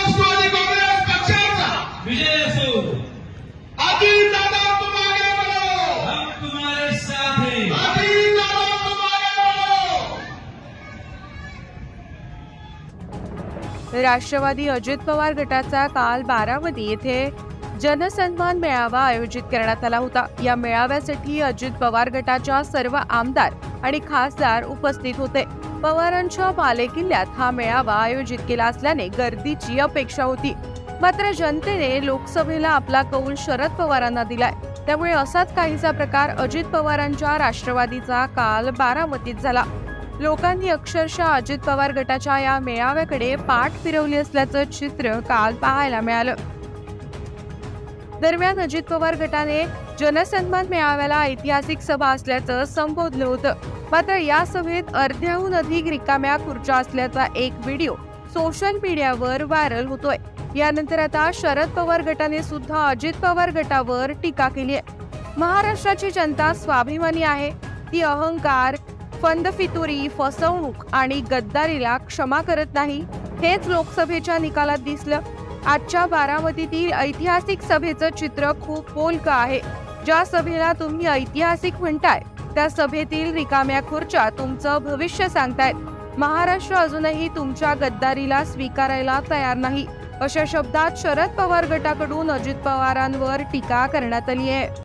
राष्ट्रवादी काँग्रेस पक्षाचा विजय असो। अजितदादा तुम्हारे बलो, हम तुम्हारे साथ हैं। अजितदादा तुम्हारे बलो। राष्ट्रवादी अजित पवार गटाचा काल बारामती येथे जनसन्मान मेळावा आयोजित करण्यात आला होता। या मेळाव्यासाठी अजित पवार गटाच्या सर्व आमदार आणि खासदार उपस्थित होते। पवारांच्या बालेकिल्ल्यात हा मेळावा आयोजित केला असल्याने गर्दीची अपेक्षा होती, मात्र जनतेने लोकसभेला आपला कौल शरद पवारांना दिलाय, त्यामुळे असाच काहीसा प्रकार अजित पवारांच्या राष्ट्रवादीचा काल बारामतीत झाला। लोकांनी अक्षरशः अजित पवार गटाच्या या मेळाव्याकडे पाठ फिरवली असल्याचं चित्र काल पाहायला मिळालं। दरम्यान अजित पवार गटाने जनसन्मान मेळाव्याला ऐतिहासिक सभा असल्याचं संबोधलं होतं, मात्र या सभेत अर्ध्याहून अधिक रिकाम्या खुर्च्या असल्याचा एक व्हिडिओ सोशल मीडियावर व्हायरल होतोय। यानंतर आता शरद पवार गटाने सुद्धा अजित पवार गटावर टीका केली आहे। महाराष्ट्राची जनता स्वाभिमानी आहे, ती अहंकार, फंदफितुरी, फसवणूक आणि गद्दारीला क्षमा करत नाही, हेच लोकसभेच्या निकालात दिसलं। आजच्या बारामतीतील ऐतिहासिक सभेचं चित्र खूप बोलकं आहे। ज्या सभेला तुम्ही ऐतिहासिक म्हणताय त्या सभेतील रिकाम्या खुर्च्या तुमचं भविष्य सांगतायत। महाराष्ट्र अजूनही तुमच्या गद्दारीला स्वीकारायला तयार नाही, अशा शब्दात शरद पवार गटाकडून अजित पवारांवर टीका करण्यात आली आहे।